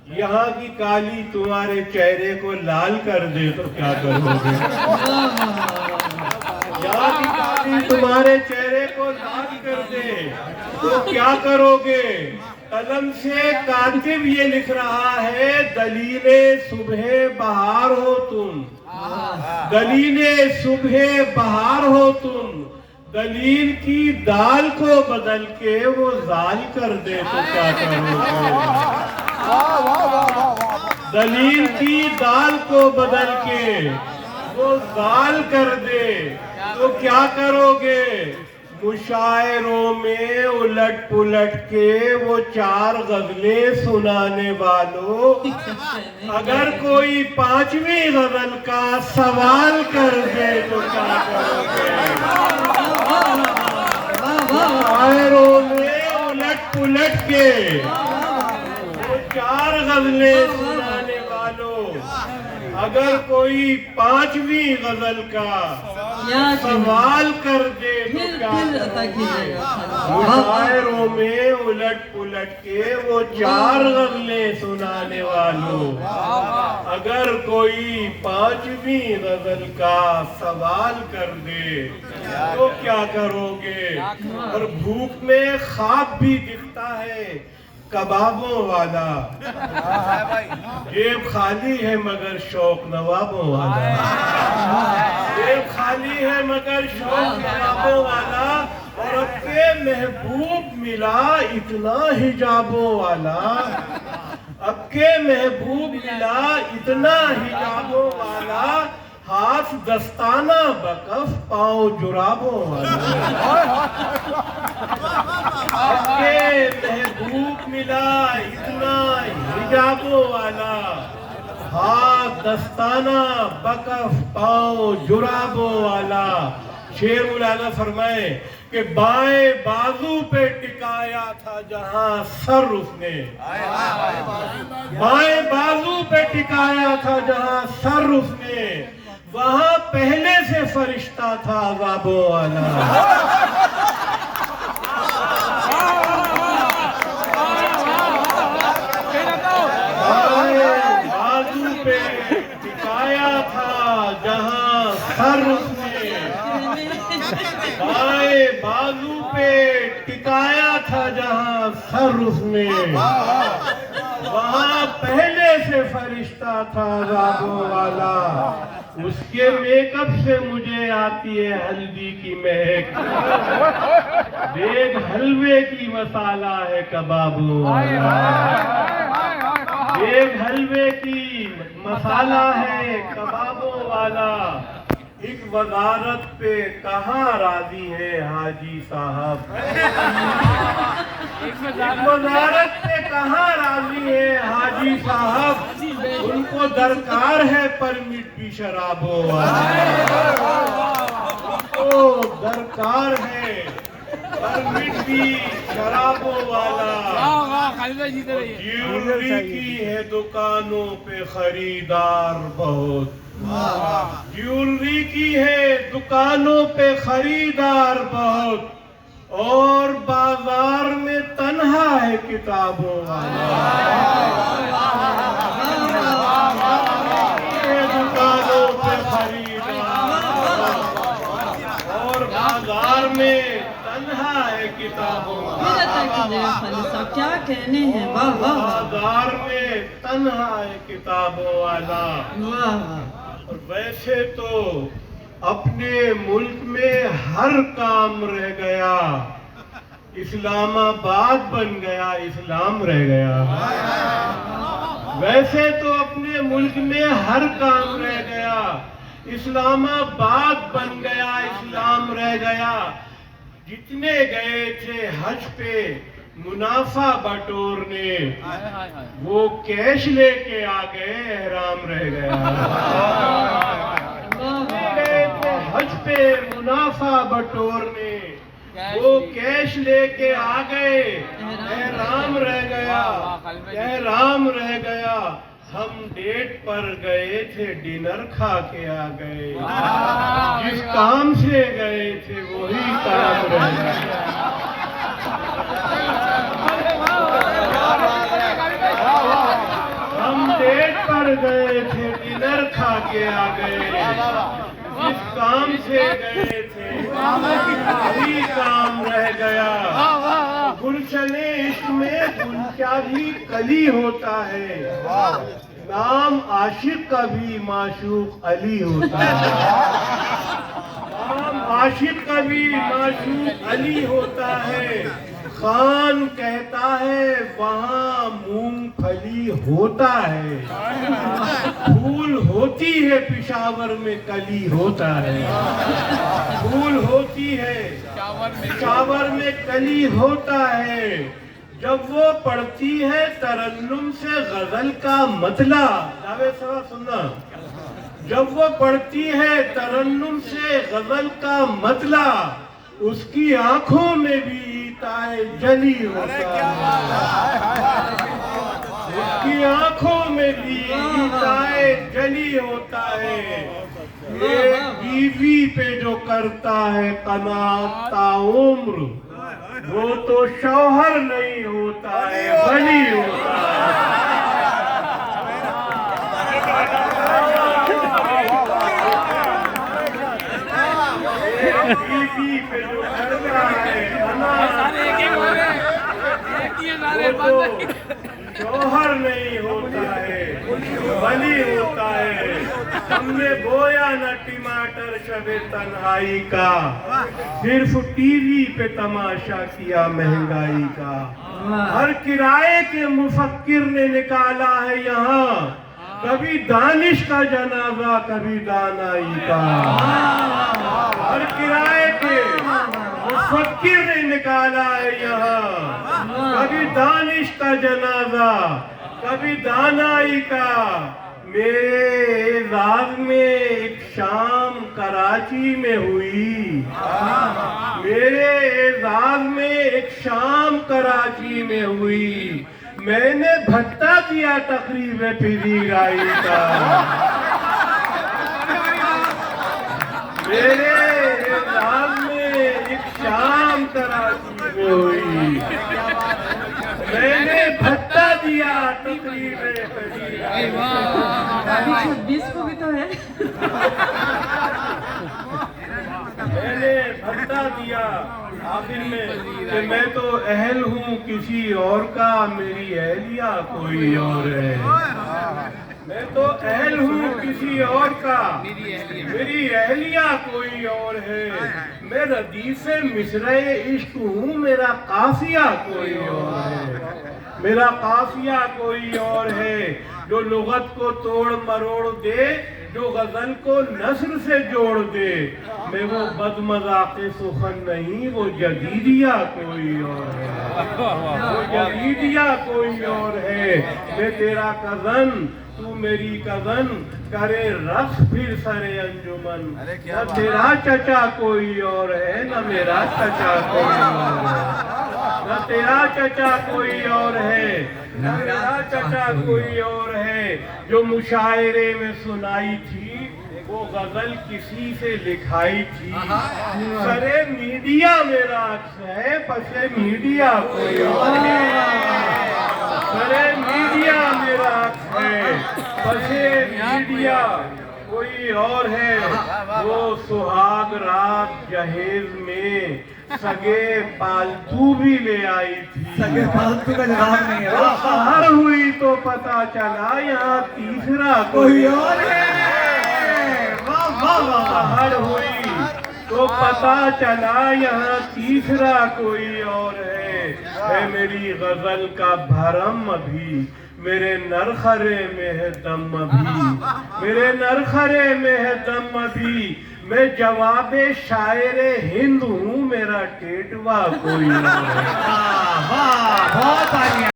یہاں کی کالی تمہارے چہرے کو لال کر دے تو کیا کرو گے؟ یہاں کی کالی تمہارے چہرے کو لال کر دے تو کیا کرو گے؟ قلم سے کاتب یہ لکھ رہا ہے دلیل صبح بہار ہو تم، دلیل صبح بہار ہو تم، دلیل کی دال کو بدل کے وہ زال کر دے تو کیا کرو گے؟ دلیل کی دال کو بدل کے وہ زال کر دے تو کیا کرو گے؟ مشاعروں میں الٹ پلٹ کے وہ چار غزلیں سنانے والوں، اگر کوئی پانچویں غزل کا سوال کر دے تو کیا کرو گے؟ مشاعروں میں الٹ پلٹ کے وہ چار غزلیں سنانے والوں، اگر کوئی پانچویں غزل کا سوال کر دے تو کیا کرو گے؟ مشاعروں میں الٹ پلٹ کے وہ چار غزلیں سنانے والوں، اگر کوئی پانچویں غزل کا سوال کر دے تو کیا کرو گے؟ اور بھوک میں خواب بھی دکھتا ہے کبابوں والا، جیب خالی ہے مگر شوق نوابوں والا، جیب خالی ہے مگر شوق نوابوں والا، اور اب کے محبوب ملا اتنا حجابوں والا، اب کے محبوب ملا اتنا حجابوں والا، ہاتھ دستانہ بکف پاؤں جرابوں والا، اب کے محبوب ملا اتنا حجابوں والا، ہاتھ دستانہ بکف پاؤں جرابوں والا۔ شیر مولانا فرمائے کہ بائیں بازو پہ ٹکایا تھا جہاں سر اس نے، بائیں بازو پہ ٹکایا تھا جہاں سر اس نے، وہاں پہلے سے فرشتہ تھا عذابوں والا۔ بائیں بازو پہ ٹکایا تھا جہاں سر اس نے، بائیں بازو پہ ٹکایا تھا جہاں سر اس نے، وہاں پہلے سے فرشتہ تھا عذابوں والا۔ اس کے میک اپ سے مجھے آتی ہے ہلدی کی مہک، دیکھ حلوے کی مسالہ ہے کبابوں والا، دیکھ حلوے کی مسالہ ہے کبابوں والا۔ ایک وزارت پہ کہاں راضی ہے حاجی صاحب، ایک وزارت پہ کہاں راضی ہے حاجی صاحب، ان کو درکار ہے پرمٹ بھی شرابوں والا، ان کو درکار ہے پرمٹ بھی شرابوں والا۔ جیولری کی ہے دکانوں پہ خریدار بہت، جیولری کی ہے دکانوں پہ خریدار بہت، اور بازار میں تنہا ہے کتابوں والا، دکانوں پہ خریدار اور بازار میں تنہا ہے کتابوں والا، کیا کہنے ہیں، واہ واہ، بازار میں تنہا ہے کتابوں والا۔ اور ویسے تو اپنے ملک میں ہر کام رہ گیا، اسلام آباد بن گیا اسلام رہ گیا، ویسے تو اپنے ملک میں ہر کام رہ گیا، اسلام آباد بن گیا اسلام رہ گیا۔ جتنے گئے تھے حج پہ منافع بٹورنے، وہ کیش لے کے آ گئے احرام رہ گیا، گئے تھے حج پہ منافع بٹورنے، وہ کیش لے کے آ گئے احرام رہ گیا، احرام رہ گیا۔ ہم ڈیٹ پر گئے تھے ڈنر کھا کے آ گئے، جس کام سے گئے تھے وہی کام رہ گیا۔ باہر گئے تھے ڈنر کھا کے آ گئے، جس کام سے گئے تھے وہی کام رہ گیا، گلشن عشق میں گلچا بھی کلی ہوتا ہے، نام عاشق کا بھی معشوق علی ہوتا ہے، نام عاشق کا بھی معشوق علی ہوتا ہے، خان کہتا ہے وہاں مونگ پھلی ہوتا ہے، پھول ہوتی ہے پشاور میں کلی ہوتا ہے، پھول ہوتی ہے پشاور میں کلی ہوتا ہے، جب وہ پڑھتی ہے ترنم سے غزل کا مطلع، جاوید صاحب سننا، جب وہ پڑھتی ہے ترنم سے غزل کا مطلع، اس کی آنکھوں میں بھی عطائے جلی ہوتا ہے، اس کی آنکھوں میں بھی عطائے جلی ہوتا ہے، ایک بیوی پہ جو کرتا ہے قناعت تا عمر، وہ تو شوہر نہیں ہوتا ہے ولی ہوتا ہے، بیوی پہ جو کرتا ہے قناعت وہ تو شوہر نہیں ہوتا ہے ولی ہوتا ہے، ہم نے بویا نہ ٹماٹر شب تنہائی کا، صرف ٹی وی پہ تماشا کیا مہنگائی کا، ہر کرائے کے مفکر نے نکالا ہے یہاں، کبھی دانش کا جنازہ کبھی دانائی کا، ہر کرائے کے مفکر نے نکالا ہے یہاں، کبھی دانش کا جنازہ کبھی دانائی کا، میرے اعزاز میں ایک شام کراچی میں ہوئی، میرے اعزاز میں ایک شام کراچی میں ہوئی، میں نے بھٹا دیا تقریب پذیرائی کا، میرے اعزاز میں ایک شام کراچی میں ہوئی، میں نے بھٹا دیا تقریب پذیرائی کا، 26 کو بھی تو ہے، میں نے بھٹا دیا آخر میں کہ میں تو اہل ہوں کسی اور کا، میری اہلیہ کوئی اور ہے، میں تو اہل ہوں کسی اور کا، میری اہلیہ کوئی اور ہے، میں ردیف مصرع عشق ہوں، میرا قافیہ کوئی اور ہے، میرا قافیہ کوئی اور ہے، جو لغت کو توڑ مروڑ دے، جو غزل کو نثر سے جوڑ دے، میں وہ بد مذاق سخن نہیں، وہ جدیدیہ کوئی اور ہے، وہ جدیدیہ کوئی اور ہے، میں تیرا کزن تو میری کزن، کرے رقص پھر سرے انجمن، نہ تیرا چچا کوئی اور ہے نہ میرا چچا کوئی اور ہے، نہ تیرا چچا کوئی اور ہے نہ میرا چچا کوئی اور ہے، جو مشاعرے میں سنائی تھی وہ غزل کسی سے لکھائی تھی، سرے میڈیا میرا عکس ہے پسے میڈیا کوئی اور ہے، سرے میڈیا میرا عکس ہے پسے میڈیا کوئی اور ہے، وہ سہاگ رات جہیز میں سگے پالتو بھی لے آئی تھی، سگے پالتو کا جواب نہیں ہے، باہر ہوئی تو پتا چلا یہاں تیسرا کوئی اور ہے، باہر ہوئی تو پتا چلا یہاں تیسرا کوئی اور ہے، اے میری غزل کا بھرم ابھی، میرے نرخرے میں ہے دم ابھی، میرے نرخرے میں ہے دم ابھی، میں جواب شاعر ہند ہوں، میرا ٹیٹوا کوئی اور ہے، بہت آگے